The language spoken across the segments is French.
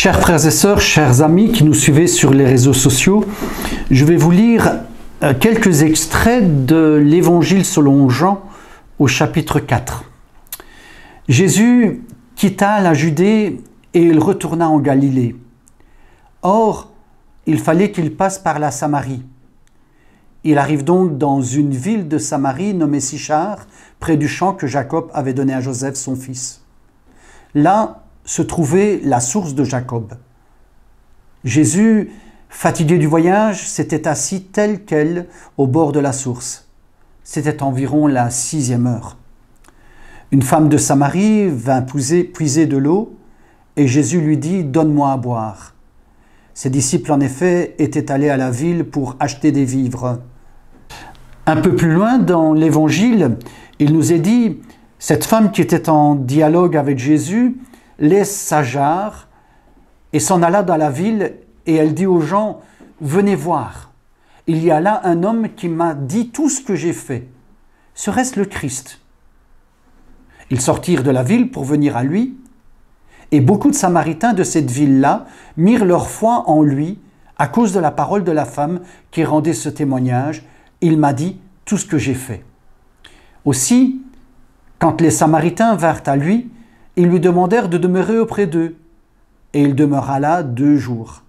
Chers frères et sœurs, chers amis qui nous suivez sur les réseaux sociaux, je vais vous lire quelques extraits de l'Évangile selon Jean au chapitre 4. Jésus quitta la Judée et il retourna en Galilée. Or, il fallait qu'il passe par la Samarie. Il arrive donc dans une ville de Samarie nommée Sichar, près du champ que Jacob avait donné à Joseph, son fils. Là se trouvait la source de Jacob. Jésus, fatigué du voyage, s'était assis tel quel au bord de la source. C'était environ la 6e heure. Une femme de Samarie vint puiser de l'eau et Jésus lui dit « Donne-moi à boire ». Ses disciples, en effet, étaient allés à la ville pour acheter des vivres. Un peu plus loin dans l'Évangile, il nous est dit « Cette femme qui était en dialogue avec Jésus laisse sa jarre et s'en alla dans la ville et elle dit aux gens « Venez voir, il y a là un homme qui m'a dit tout ce que j'ai fait. Serait-ce le Christ ?» Ils sortirent de la ville pour venir à lui et beaucoup de Samaritains de cette ville-là mirent leur foi en lui à cause de la parole de la femme qui rendait ce témoignage. Il m'a dit tout ce que j'ai fait. Aussi, quand les Samaritains vinrent à lui, ils lui demandèrent de demeurer auprès d'eux. Et il demeura là 2 jours.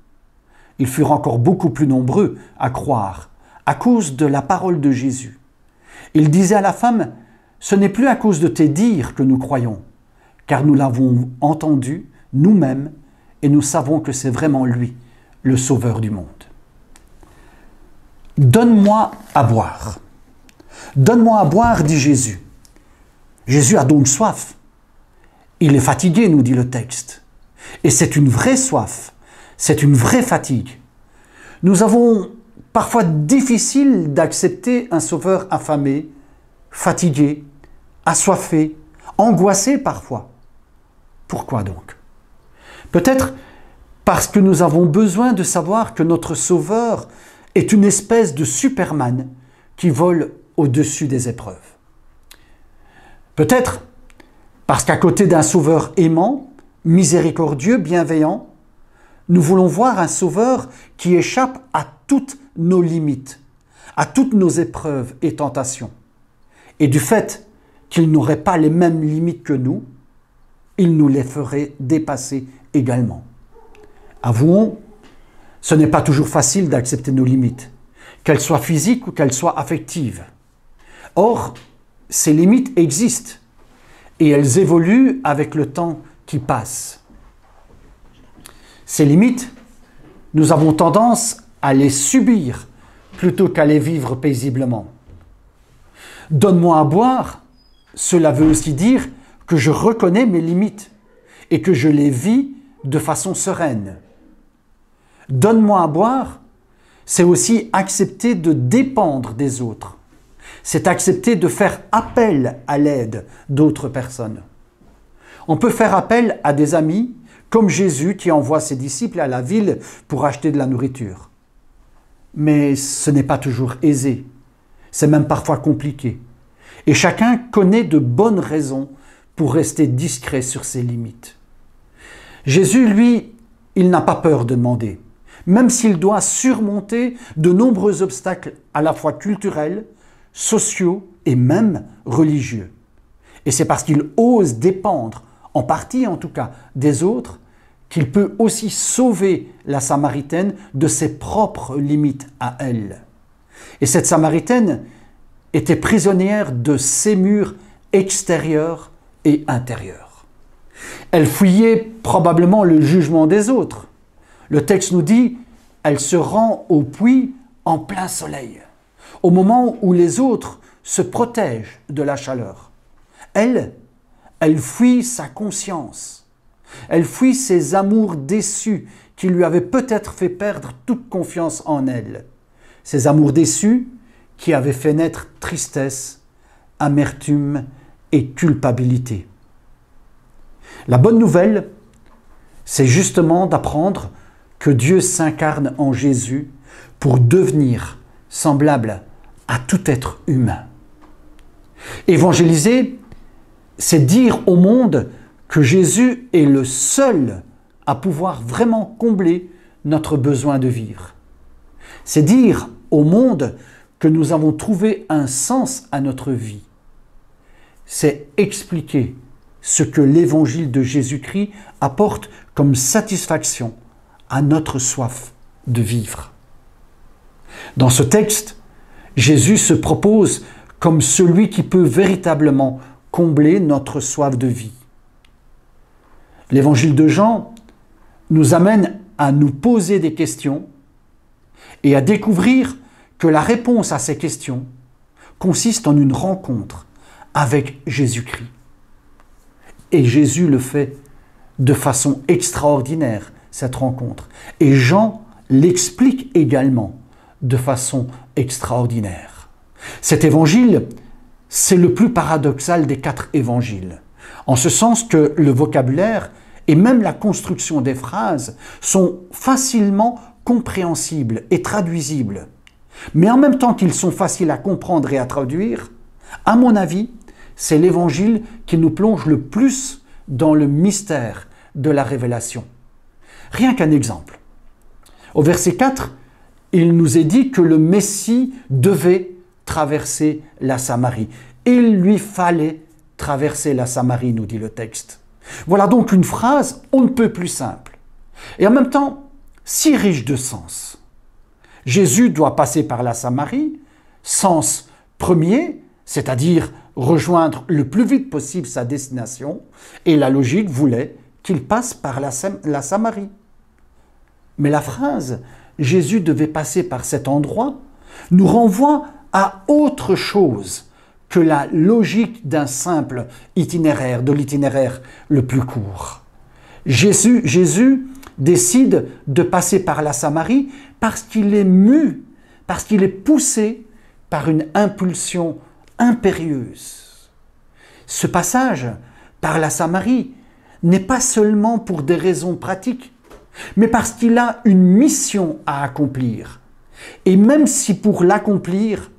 Ils furent encore beaucoup plus nombreux à croire, à cause de la parole de Jésus. Il disait à la femme, « Ce n'est plus à cause de tes dires que nous croyons, car nous l'avons entendu nous-mêmes et nous savons que c'est vraiment lui, le Sauveur du monde. » « Donne-moi à boire. »« Donne-moi à boire, dit Jésus. » Jésus a donc soif. Il est fatigué, nous dit le texte. Et c'est une vraie soif, c'est une vraie fatigue. Nous avons parfois difficile d'accepter un sauveur affamé, fatigué, assoiffé, angoissé parfois. Pourquoi donc? Peut-être parce que nous avons besoin de savoir que notre sauveur est une espèce de Superman qui vole au-dessus des épreuves. Peut-être parce qu'à côté d'un sauveur aimant, miséricordieux, bienveillant, nous voulons voir un sauveur qui échappe à toutes nos limites, à toutes nos épreuves et tentations. Et du fait qu'il n'aurait pas les mêmes limites que nous, il nous les ferait dépasser également. Avouons, ce n'est pas toujours facile d'accepter nos limites, qu'elles soient physiques ou qu'elles soient affectives. Or, ces limites existent et elles évoluent avec le temps qui passe. Ces limites, nous avons tendance à les subir plutôt qu'à les vivre paisiblement. Donne-moi à boire, cela veut aussi dire que je reconnais mes limites et que je les vis de façon sereine. Donne-moi à boire, c'est aussi accepter de dépendre des autres. C'est accepter de faire appel à l'aide d'autres personnes. On peut faire appel à des amis, comme Jésus qui envoie ses disciples à la ville pour acheter de la nourriture. Mais ce n'est pas toujours aisé, c'est même parfois compliqué. Et chacun connaît de bonnes raisons pour rester discret sur ses limites. Jésus, lui, il n'a pas peur de demander, même s'il doit surmonter de nombreux obstacles à la fois culturels, sociaux et même religieux. Et c'est parce qu'il ose dépendre, en partie en tout cas, des autres, qu'il peut aussi sauver la Samaritaine de ses propres limites à elle. Et cette Samaritaine était prisonnière de ses murs extérieurs et intérieurs. Elle fuyait probablement le jugement des autres. Le texte nous dit « Elle se rend au puits en plein soleil », au moment où les autres se protègent de la chaleur. Elle fuit sa conscience. Elle fuit ses amours déçus qui lui avaient peut-être fait perdre toute confiance en elle. Ces amours déçus qui avaient fait naître tristesse, amertume et culpabilité. La bonne nouvelle, c'est justement d'apprendre que Dieu s'incarne en Jésus pour devenir semblable à tout être humain. Évangéliser, c'est dire au monde que Jésus est le seul à pouvoir vraiment combler notre besoin de vivre. C'est dire au monde que nous avons trouvé un sens à notre vie. C'est expliquer ce que l'évangile de Jésus-Christ apporte comme satisfaction à notre soif de vivre. Dans ce texte, Jésus se propose comme celui qui peut véritablement combler notre soif de vie. L'évangile de Jean nous amène à nous poser des questions et à découvrir que la réponse à ces questions consiste en une rencontre avec Jésus-Christ. Et Jésus le fait de façon extraordinaire, cette rencontre. Et Jean l'explique également de façon extraordinaire. Cet évangile, c'est le plus paradoxal des 4 évangiles, en ce sens que le vocabulaire et même la construction des phrases sont facilement compréhensibles et traduisibles. Mais en même temps qu'ils sont faciles à comprendre et à traduire, à mon avis, c'est l'évangile qui nous plonge le plus dans le mystère de la révélation. Rien qu'un exemple. Au verset 4, il nous est dit que le Messie devait traverser la Samarie. Il lui fallait traverser la Samarie, nous dit le texte. Voilà donc une phrase on ne peut plus simple. Et en même temps, si riche de sens. Jésus doit passer par la Samarie, sens premier, c'est-à-dire rejoindre le plus vite possible sa destination, et la logique voulait qu'il passe par la Samarie. Mais la phrase « Jésus devait passer par cet endroit » nous renvoie à autre chose que la logique d'un simple itinéraire, de l'itinéraire le plus court. Jésus décide de passer par la Samarie parce qu'il est mu, parce qu'il est poussé par une impulsion impérieuse. Ce passage par la Samarie n'est pas seulement pour des raisons pratiques, mais parce qu'il a une mission à accomplir. Et même si pour l'accomplir,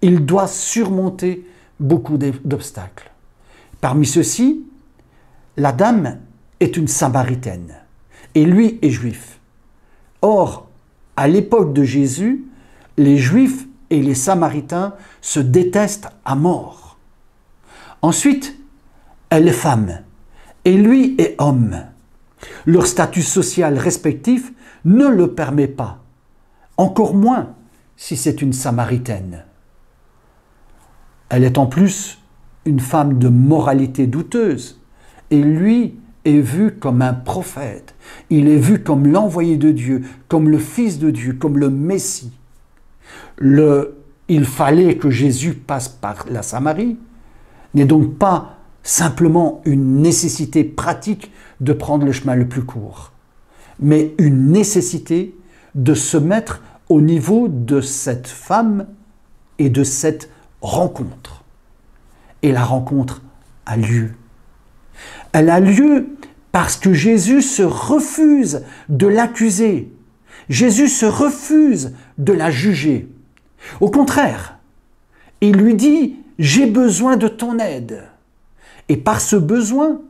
il doit surmonter beaucoup d'obstacles. Parmi ceux-ci, la dame est une Samaritaine et lui est juif. Or, à l'époque de Jésus, les Juifs et les Samaritains se détestent à mort. Ensuite, elle est femme et lui est homme. Leur statut social respectif ne le permet pas, encore moins si c'est une Samaritaine. Elle est en plus une femme de moralité douteuse et lui est vu comme un prophète. Il est vu comme l'envoyé de Dieu, comme le Fils de Dieu, comme le Messie. Il fallait que Jésus passe par la Samarie n'est donc pas simplement une nécessité pratique de prendre le chemin le plus court, mais une nécessité de se mettre au niveau de cette femme et de cette rencontre. Et la rencontre a lieu. Elle a lieu parce que Jésus se refuse de l'accuser. Jésus se refuse de la juger. Au contraire, il lui dit « J'ai besoin de ton aide ». Et par ce besoin,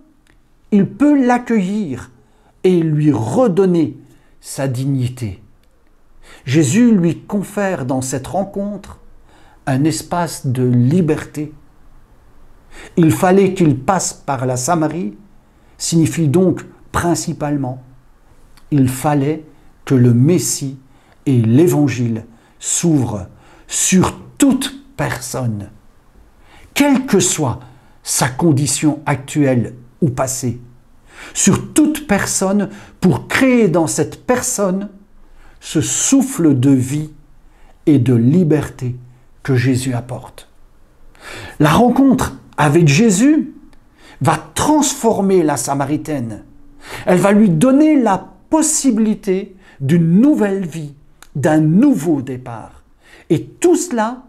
il peut l'accueillir et lui redonner sa dignité. Jésus lui confère dans cette rencontre un espace de liberté. Il fallait qu'il passe par la Samarie, signifie donc principalement, il fallait que le Messie et l'Évangile s'ouvrent sur toute personne, quelle que soit sa condition actuelle ou passée, sur toute personne pour créer dans cette personne ce souffle de vie et de liberté que Jésus apporte. La rencontre avec Jésus va transformer la Samaritaine. Elle va lui donner la possibilité d'une nouvelle vie, d'un nouveau départ. Et tout cela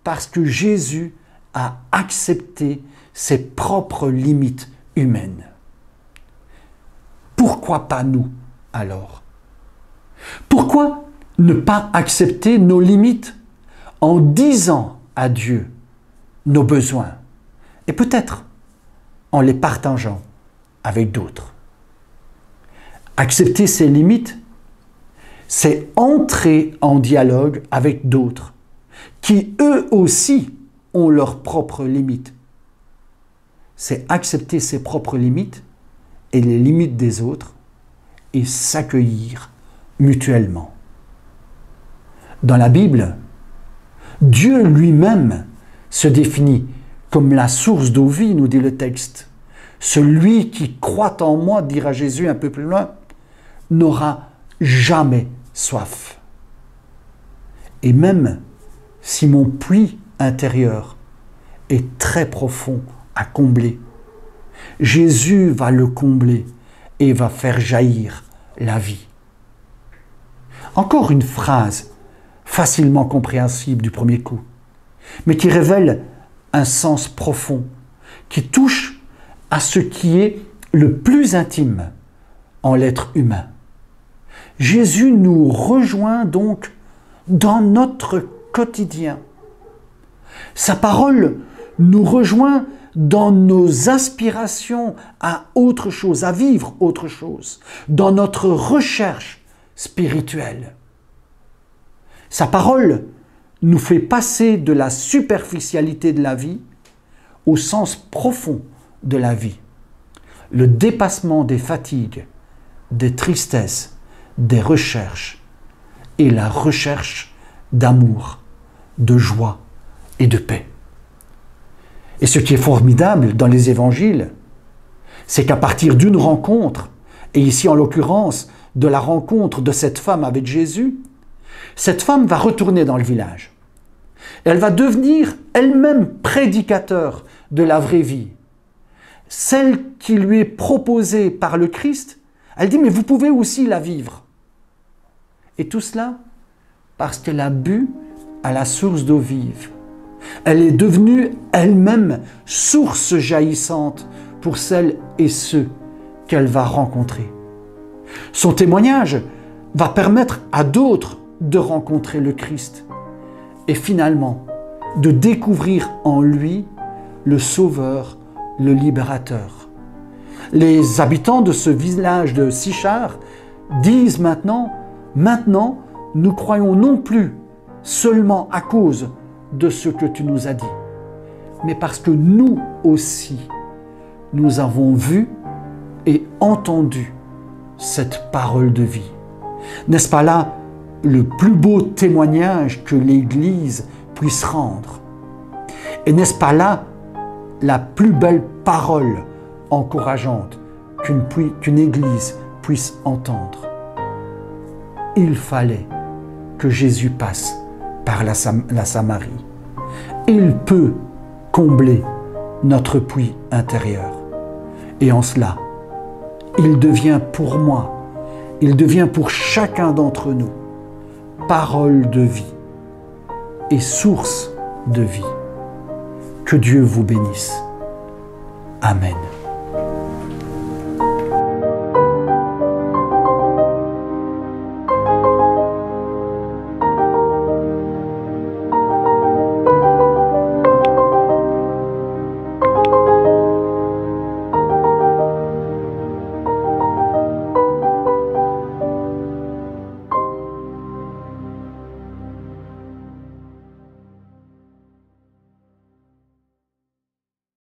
parce que Jésus a accepté ses propres limites humaines. Pourquoi pas nous, alors? Pourquoi ne pas accepter nos limites en disant à Dieu nos besoins et peut-être en les partageant avec d'autres? Accepter ses limites, c'est entrer en dialogue avec d'autres qui eux aussi ont leurs propres limites. C'est accepter ses propres limites et les limites des autres et s'accueillir mutuellement. Dans la Bible, Dieu lui-même se définit comme la source d'eau vie, nous dit le texte. Celui qui croit en moi, dira Jésus un peu plus loin, n'aura jamais soif. Et même si mon puits intérieur est très profond à combler, Jésus va le combler et va faire jaillir la vie. Encore une phrase facilement compréhensible du premier coup, mais qui révèle un sens profond, qui touche à ce qui est le plus intime en l'être humain. Jésus nous rejoint donc dans notre quotidien. Sa parole nous rejoint dans nos aspirations à autre chose, à vivre autre chose, dans notre recherche spirituelle. Sa parole nous fait passer de la superficialité de la vie au sens profond de la vie. Le dépassement des fatigues, des tristesses, des recherches et la recherche d'amour, de joie et de paix. Et ce qui est formidable dans les évangiles, c'est qu'à partir d'une rencontre, et ici en l'occurrence de la rencontre de cette femme avec Jésus, cette femme va retourner dans le village. Elle va devenir elle-même prédicateur de la vraie vie. Celle qui lui est proposée par le Christ, elle dit « mais vous pouvez aussi la vivre ». Et tout cela parce qu'elle a bu à la source d'eau vive. Elle est devenue elle-même source jaillissante pour celles et ceux qu'elle va rencontrer. Son témoignage va permettre à d'autres de rencontrer le Christ et finalement de découvrir en lui le Sauveur, le Libérateur. Les habitants de ce village de Sychar disent maintenant, nous croyons non plus seulement à cause de ce que tu nous as dit, mais parce que nous aussi, nous avons vu et entendu cette parole de vie. N'est-ce pas là le plus beau témoignage que l'Église puisse rendre? Et n'est-ce pas là la plus belle parole encourageante qu'une Église puisse entendre? Il fallait que Jésus passe par la Samarie. Il peut combler notre puits intérieur. Et en cela, il devient pour moi, il devient pour chacun d'entre nous, parole de vie et source de vie. Que Dieu vous bénisse. Amen.